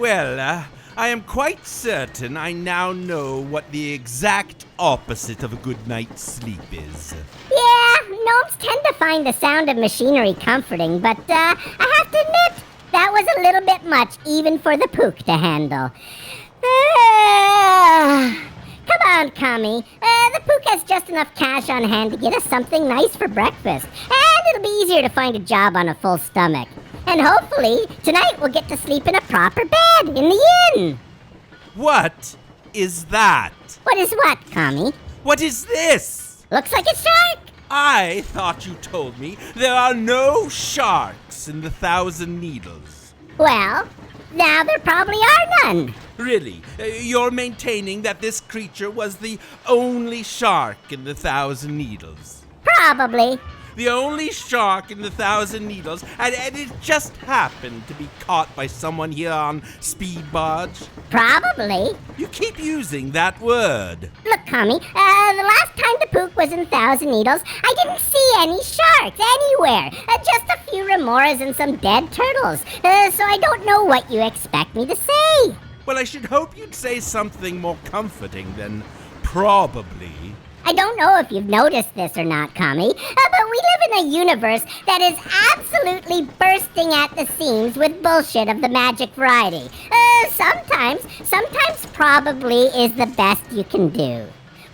Well, I am quite certain I now know what the exact opposite of a good night's sleep is. Yeah, gnomes tend to find the sound of machinery comforting, but I have to admit, that was a little bit much even for the Pook to handle. Come on, Kami. The Pook has just enough cash on hand to get us something nice for breakfast, and it'll be easier to find a job on a full stomach. And hopefully, tonight we'll get to sleep in a proper bed in the inn. What is that? What is what, Kami? What is this? Looks like a shark. I thought you told me there are no sharks in the Thousand Needles. Well, now there probably are none. Really? You're maintaining that this creature was the only shark in the Thousand Needles? Probably. The only shark in the Thousand Needles, and it just happened to be caught by someone here on Speed Barge? Probably. You keep using that word. Look, Kami, the last time the Pook was in Thousand Needles, I didn't see any sharks anywhere. Just a few remoras and some dead turtles. So I don't know what you expect me to say. Well, I should hope you'd say something more comforting than probably. I don't know if you've noticed this or not, Kami, but we live in a universe that is absolutely bursting at the seams with bullshit of the magic variety. Sometimes probably is the best you can do.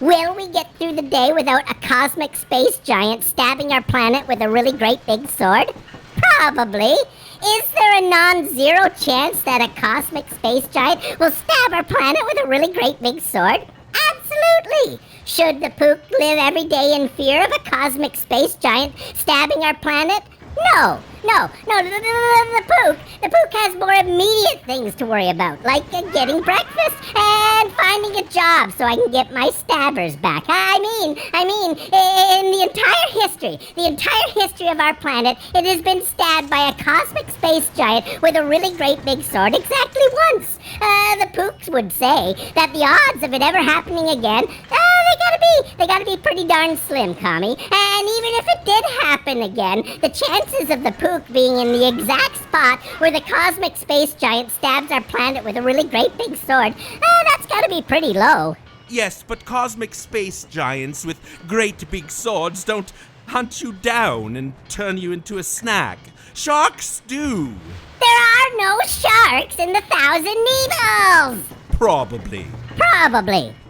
Will we get through the day without a cosmic space giant stabbing our planet with a really great big sword? Probably. Is there a non-zero chance that a cosmic space giant will stab our planet with a really great big sword? Absolutely! Should the Pook live every day in fear of a cosmic space giant stabbing our planet? No, the Pook has more immediate things to worry about, like getting breakfast and finding a job so I can get my stabbers back. I mean, in the entire history of our planet, it has been stabbed by a cosmic space giant with a really great big sword exactly once. The Pooks would say that the odds of it ever happening again, they gotta be pretty darn slim, Kami. And even if it did happen again, the chances of the Pook being in the exact spot where the cosmic space giant stabs our planet with a really great big sword, that's gotta be pretty low. Yes, but cosmic space giants with great big swords don't hunt you down and turn you into a snack. Sharks do. There are no sharks in the Thousand Needles. Probably.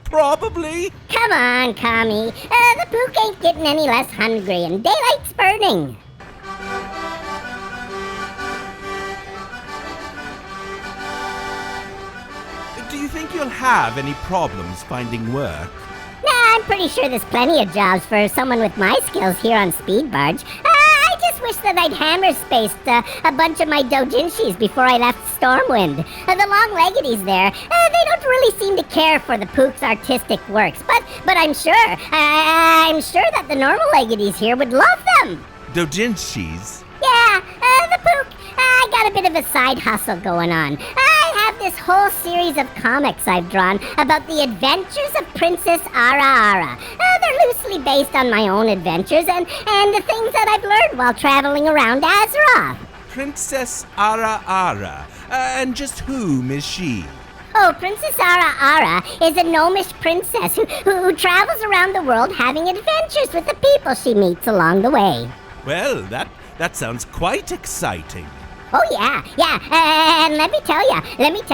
Come on, Kami. The Pook ain't getting any less hungry and daylight's burning. Do you think you'll have any problems finding work? Nah, I'm pretty sure there's plenty of jobs for someone with my skills here on Speed Barge. I just wish that I'd hammer-spaced a bunch of my doujinshis before I left Stormwind. The long-leggedies there, they don't really seem to care for the Pook's artistic works, but I'm sure that the normal leggedies here would love them. Doujinshis? Yeah, the Pook, I got a bit of a side hustle going on. I have this whole series of comics I've drawn about the adventures of Princess Ara Ara. They're loosely based on my own adventures and the things that I've learned while traveling around Azeroth. Princess Ara Ara. And just whom is she? Oh, Princess Ara Ara is a gnomish princess who travels around the world having adventures with the people she meets along the way. Well, that sounds quite exciting. Oh, yeah, and let me tell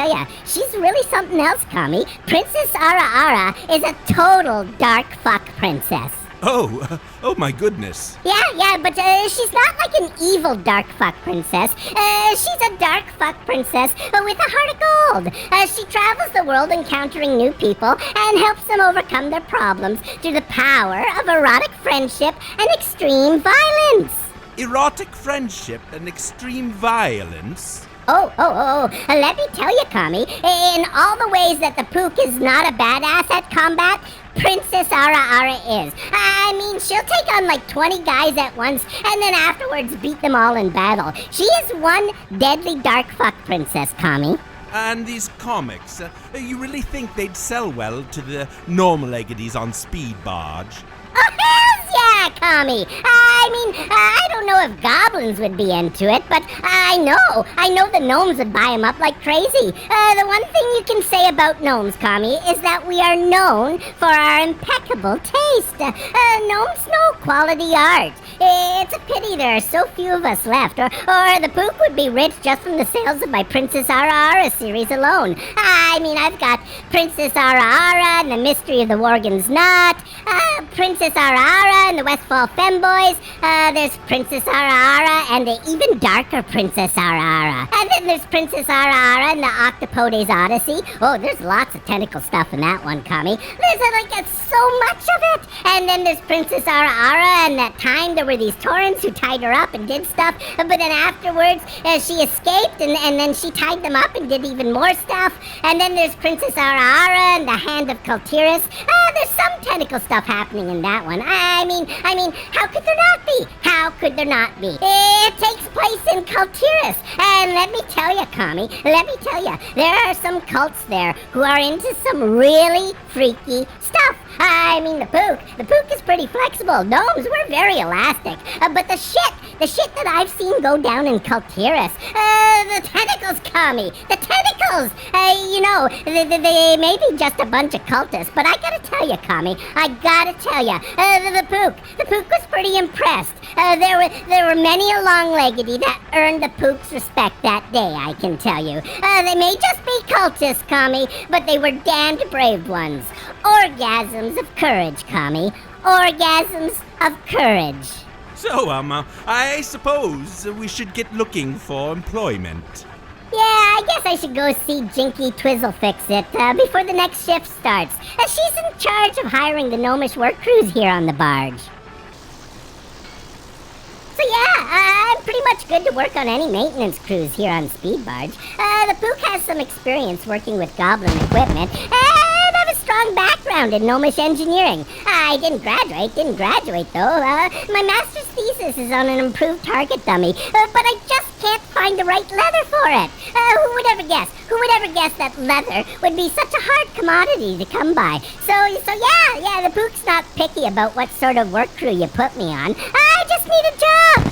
ya, she's really something else, Kami. Princess Ara Ara is a total dark fuck princess. Oh my goodness. Yeah, but she's not like an evil dark fuck princess. She's a dark fuck princess with a heart of gold. She travels the world encountering new people and helps them overcome their problems through the power of erotic friendship and extreme violence. Erotic friendship and extreme violence? Oh, let me tell you, Kami, in all the ways that the Pook is not a badass at combat, Princess Ara Ara is. I mean, she'll take on like 20 guys at once and then afterwards beat them all in battle. She is one deadly dark fuck princess, Kami. And these comics, you really think they'd sell well to the normal leggedies on Speed Barge? Oh, hells yeah, Kami. I don't know if goblins would be into it, but I know the gnomes would buy them up like crazy. The one thing you can say about gnomes, Kami, is that we are known for our impeccable taste. Gnomes know quality art. It's a pity there are so few of us left, or the Pook would be rich just from the sales of my Princess Ara series alone. I've got Princess Ara and the Mystery of the Worgen's Knot, Princess Ara and the Westfall Femboys, there's Princess Ara and the even darker Princess Ara. And then there's Princess Ara and the Octopodes Odyssey. Oh, there's lots of tentacle stuff in that one, Kami. There's so much of it. And then there's Princess Ara and that time there were these Taurens who tied her up and did stuff. But then afterwards, she escaped and then she tied them up and did even more stuff. And then there's Princess Ara and the Hand of Kultiris. There's some tentacle stuff happening in that one. How could there not be? How could there not be? It takes place in Kultiris. And let me tell you, Kami, there are some cults there who are into some really freaky stuff. The Pook is pretty flexible. Gnomes, we're very elastic. But the shit that I've seen go down in Kultiris, the tentacles, Kami, the tentacles. They may be just a bunch of cultists, but I gotta tell you, Kami, the Pook was pretty impressed. There were many a long-leggedy that earned the Pook's respect that day, I can tell you. They may just be cultists, Kami, but they were damned brave ones. Orgasms of courage, Kami. Orgasms of courage. So, I suppose we should get looking for employment. Yeah, I guess I should go see Jinky Twizzlefix-It before the next shift starts. She's in charge of hiring the gnomish work crews here on the barge. So yeah, I'm pretty much good to work on any maintenance crews here on Speed Barge. The Pook has some experience working with goblin equipment, and I have a strong background in gnomish engineering. I didn't graduate though. My master's thesis is on an improved target dummy, but I just can't find the right leather for it. Who would ever guess that leather would be such a hard commodity to come by? So yeah, the Pook's not picky about what sort of work crew you put me on. I just need a job.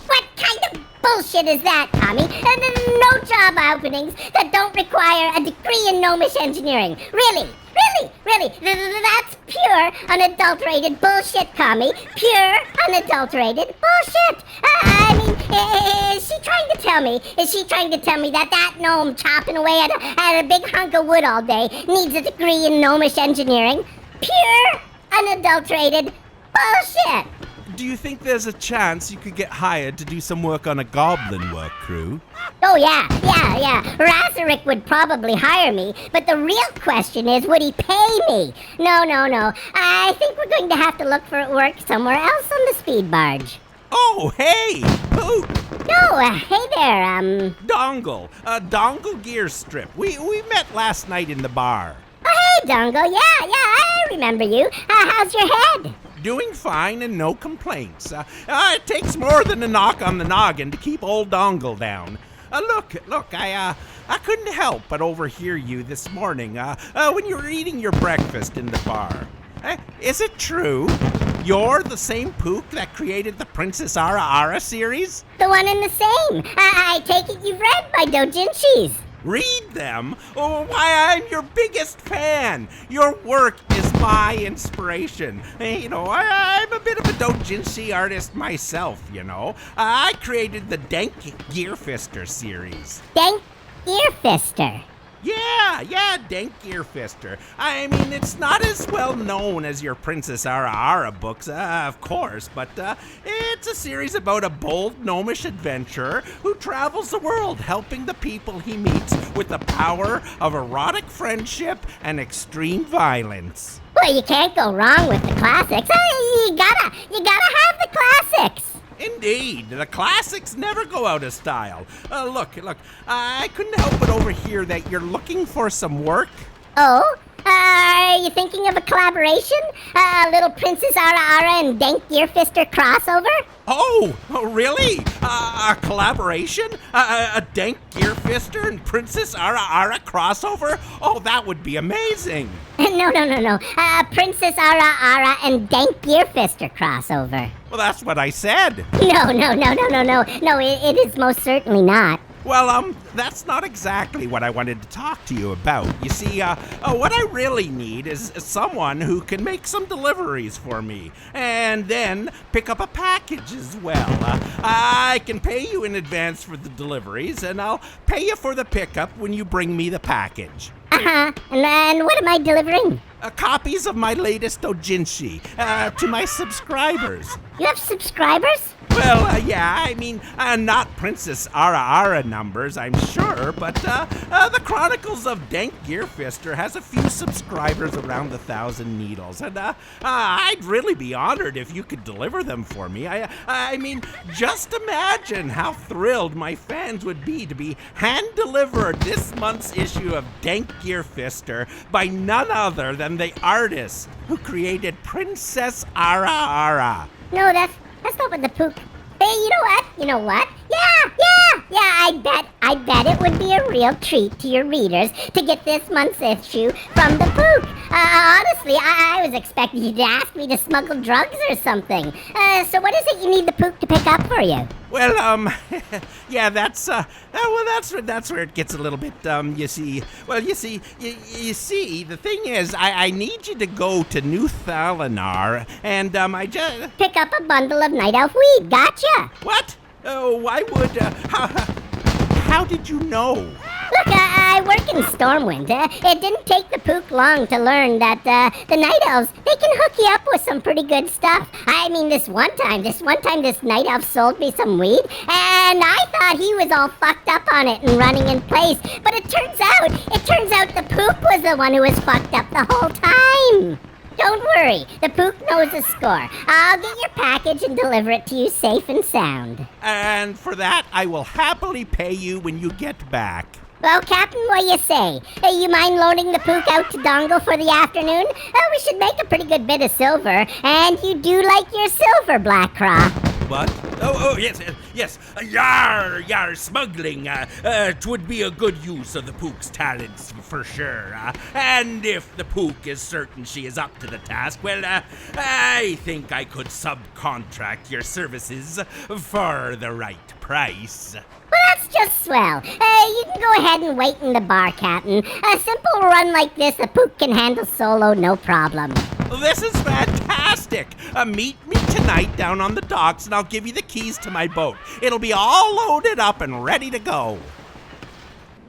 What kind of bullshit is that, Tommy? No job openings that don't require a degree in gnomish engineering. Really? That's pure, unadulterated bullshit, Tommy. Pure, unadulterated bullshit. Is she trying to tell me that gnome chopping away at a big hunk of wood all day needs a degree in gnomish engineering? Pure, unadulterated bullshit. Do you think there's a chance you could get hired to do some work on a goblin work crew? Oh, yeah. Razorick would probably hire me, but the real question is, would he pay me? No. I think we're going to have to look for work somewhere else on the Speed Barge. Oh, hey! Pook! No, hey there, Dongle. Dongle Gear Strip. We met last night in the bar. Oh, hey, Dongle. Yeah, I remember you. How's your head? Doing fine and no complaints. It takes more than a knock on the noggin to keep old Dongle down. Look, I couldn't help but overhear you this morning when you were eating your breakfast in the bar. Is it true? You're the same Pook that created the Princess Ara series? The one and the same. I take it you've read my doujinshis. Read them? Oh, why, I'm your biggest fan. Your work is my inspiration. I'm a bit of a doujinshi artist myself, I created the Dank Gearfister series. Dank Gearfister? Yeah, Dank Gearfister. It's not as well known as your Princess Ara books, of course, but it's a series about a bold gnomish adventurer who travels the world helping the people he meets with the power of erotic friendship and extreme violence. Well, you can't go wrong with the classics. You gotta have the classics. Indeed, the classics never go out of style. Look, I couldn't help but overhear that you're looking for some work. Oh, Are you thinking of a collaboration? A little Princess Ara and Dank Gearfister crossover? Oh, really? A collaboration? A Dank Gearfister and Princess Ara crossover? Oh, that would be amazing. No. Princess Ara and Dank Gearfister crossover. Well, that's what I said. No, it is most certainly not. Well, that's not exactly what I wanted to talk to you about. You see, what I really need is someone who can make some deliveries for me, and then pick up a package as well. I can pay you in advance for the deliveries, and I'll pay you for the pickup when you bring me the package. And then what am I delivering? Copies of my latest doujinshi to my subscribers. You have subscribers? Well, yeah, I mean, not Princess Ara numbers, I'm sure, but the Chronicles of Dank Gearfister has a few subscribers around the 1,000 Needles, and I'd really be honored if you could deliver them for me. I mean, just imagine how thrilled my fans would be to be hand-delivered this month's issue of Dank Gearfister by none other than the artist who created Princess Ara. No, that's not what the Pook. Hey, you know what? Yeah, I bet it would be a real treat to your readers to get this month's issue from the Pook. Honestly, I was expecting you to ask me to smuggle drugs or something. So what is it you need the Pook to pick up for you? Well, yeah, that's where it gets a little bit, you see, the thing is, I need you to go to New Thalinar, and, I just... Pick up a bundle of Night Elf weed, gotcha! What? Oh, why would, how did you know? Look, I work in Stormwind. It didn't take the Pook long to learn that the Night Elves, they can hook you up with some pretty good stuff. I mean, this one time, this Night Elf sold me some weed, and I thought he was all fucked up on it and running in place. But it turns out the Pook was the one who was fucked up the whole time. Don't worry, the Pook knows the score. I'll get your package and deliver it to you safe and sound. And for that, I will happily pay you when you get back. Well, Captain, what do you say? Hey, you mind loaning the Pook out to Dongle for the afternoon? We should make a pretty good bit of silver, and you do like your silver, Blackcraw. What? Oh, yes. Yar, smuggling. 'Twould be a good use of the Pook's talents, for sure. And if the Pook is certain she is up to the task, well, I think I could subcontract your services for the right price. Well, that's just swell. You can go ahead and wait in the bar, Captain. A simple run like this, the Pook can handle solo, no problem. This is fantastic! Meet me tonight down on the docks and I'll give you the keys to my boat. It'll be all loaded up and ready to go.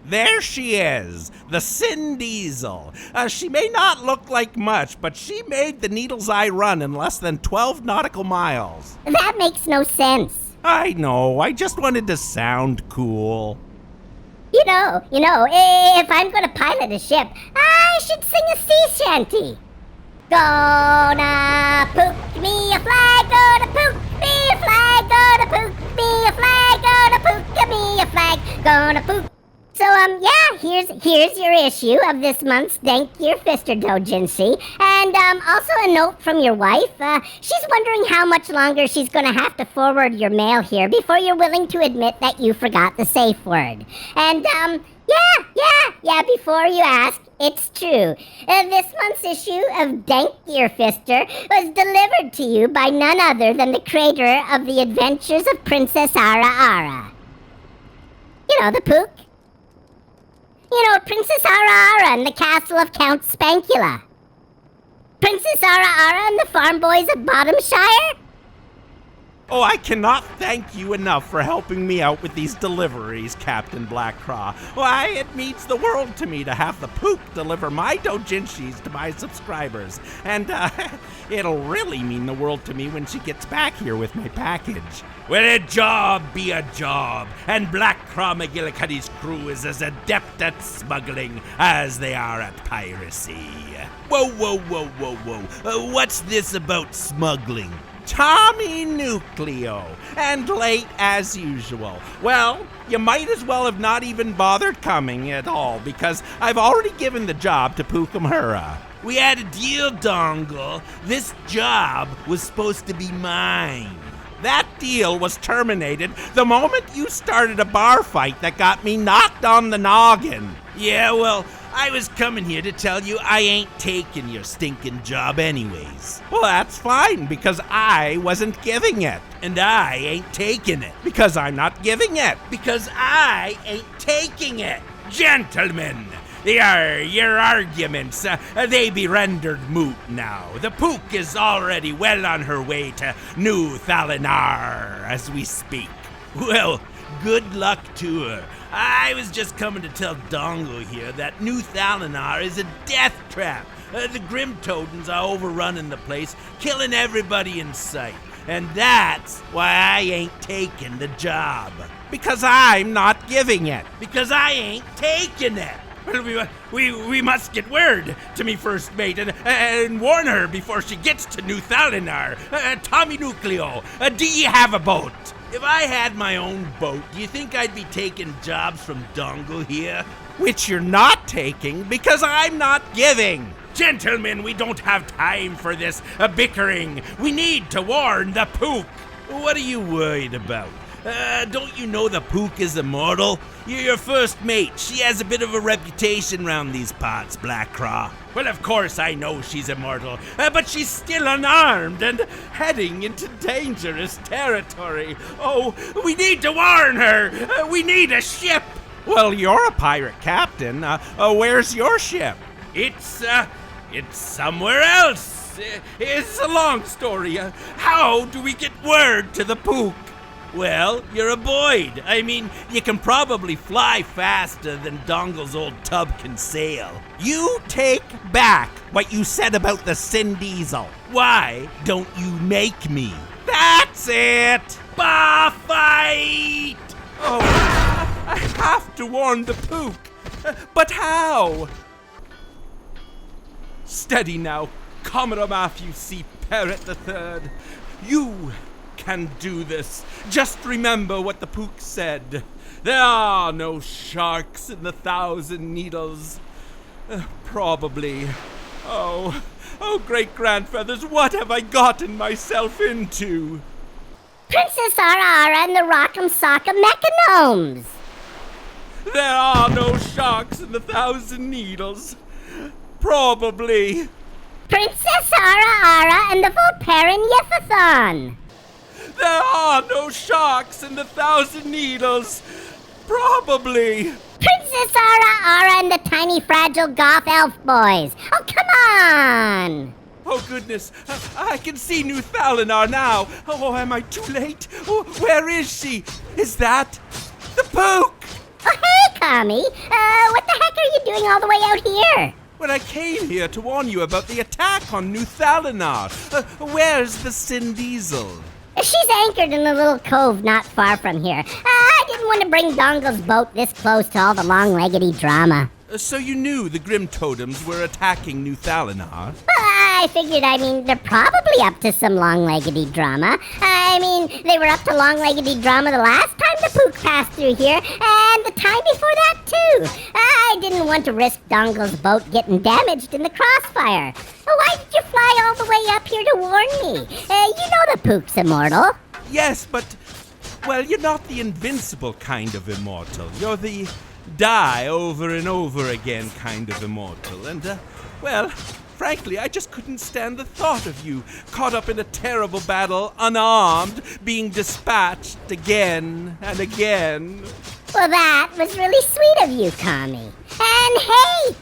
There she is, the Sin Diesel. She may not look like much, but she made the Needle's Eye run in less than 12 nautical miles. That makes no sense. I know, I just wanted to sound cool. You know, if I'm gonna pilot a ship, I should sing a sea shanty. Gonna pook me a flag, gonna pook me a flag, gonna pook me a flag, gonna pook me a flag, gonna pook. So, yeah, here's your issue of this month's Dank Gearfister doujinshi. And, also a note from your wife. She's wondering how much longer she's gonna have to forward your mail here before you're willing to admit that you forgot the safe word. And, yeah, before you ask, it's true. This month's issue of Dank Gearfister was delivered to you by none other than the creator of The Adventures of Princess Ara. You know, the Pook. You know, Princess Ara and the castle of Count Spankula. Princess Ara and the farm boys of Bottomshire. Oh, I cannot thank you enough for helping me out with these deliveries, Captain Blackcraw. Why, it means the world to me to have the Pook deliver my doujinshis to my subscribers. And, it'll really mean the world to me when she gets back here with my package. Well, a job be a job, and Blackcraw McGillicuddy's crew is as adept at smuggling as they are at piracy. Whoa. What's this about smuggling? Tommy Nucleo, and late as usual. Well, you might as well have not even bothered coming at all, because I've already given the job to Pookamhura. We had a deal, Dongle. This job was supposed to be mine. That deal was terminated the moment you started a bar fight that got me knocked on the noggin. Yeah, well, I was coming here to tell you I ain't taking your stinking job anyways. Well, that's fine, because I wasn't giving it. And I ain't taking it, because I'm not giving it. Because I ain't taking it. Gentlemen, your arguments, they be rendered moot now. The Pook is already well on her way to New Thalinar as we speak. Well, good luck to her. I was just coming to tell Dongo here that New Thalinar is a death trap. The Grim Totems are overrunning the place, killing everybody in sight. And that's why I ain't taking the job. Because I'm not giving it. Because I ain't taking it. Well, we must get word to me first mate and warn her before she gets to New Thalinar. Tommy Nucleo, do you have a boat? If I had my own boat, do you think I'd be taking jobs from Dongle here? Which you're not taking, because I'm not giving. Gentlemen, we don't have time for this bickering. We need to warn the Pook. What are you worried about? Don't you know the Pook is immortal? You're your first mate. She has a bit of a reputation round these parts, Blackcraw. Well, of course I know she's immortal, but she's still unarmed and heading into dangerous territory. Oh, we need to warn her. We need a ship. Well, you're a pirate captain. Where's your ship? It's somewhere else. It's a long story. How do we get word to the Pook? Well, you're a Boyd. I mean, you can probably fly faster than Dongle's old tub can sail. You take back what you said about the Sin Diesel. Why don't you make me? That's it! Bar fight! Oh, I have to warn the Pook. But how? Steady now, Commodore Matthew C. Parrott III. You can do this. Just remember what the Pook said. There are no sharks in the Thousand Needles. Probably. Oh, great-grandfathers, what have I gotten myself into? Princess Ara and the Rock'em Sock'em Mechanomes. There are no sharks in the Thousand Needles. Probably. Princess Ara and the Volparen Yethathon. There are no sharks in the Thousand Needles. Probably. Princess Ara and the tiny fragile goth elf boys. Oh, come on! Oh, goodness. I can see New Thalinar now. Oh, am I too late? Oh, where is she? Is that the Pook? Oh, hey, Kami. What the heck are you doing all the way out here? Well, I came here to warn you about the attack on New Thalinar. Where's the Sin Diesel? She's anchored in a little cove not far from here. I didn't want to bring Dongle's boat this close to all the long-leggedy drama. So you knew the Grim Totems were attacking New Thalinar? I figured, they're probably up to some long-leggedy drama. They were up to long-leggedy drama the last time the Pook passed through here, and the time before that, too. I didn't want to risk Dongle's boat getting damaged in the crossfire. Why did you fly all the way up here to warn me? You know the Pook's immortal. Yes, but, well, you're not the invincible kind of immortal. You're the die over and over again kind of immortal. And, well, frankly, I just couldn't stand the thought of you caught up in a terrible battle, unarmed, being dispatched again and again. Well, that was really sweet of you, Kami. And hey,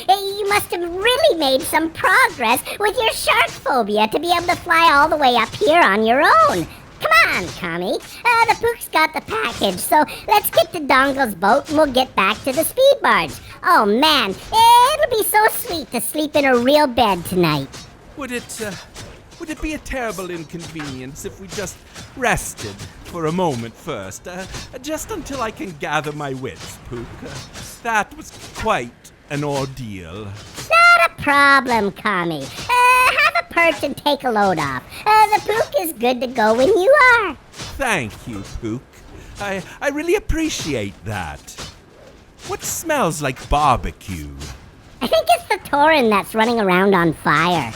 you must have really made some progress with your shark phobia to be able to fly all the way up here on your own. Come on, Kami. The Pook's got the package, so let's get to Dongle's boat and we'll get back to the speed barge. Oh, man, it'll be so sweet to sleep in a real bed tonight. Would it be a terrible inconvenience if we just rested for a moment first? Just until I can gather my wits, Pook. That was quite an ordeal. Not a problem, Kami. Have a perch and take a load off. the Pook is good to go when you are. Thank you, Pook. I really appreciate that. What smells like barbecue? I think it's the Tauren that's running around on fire.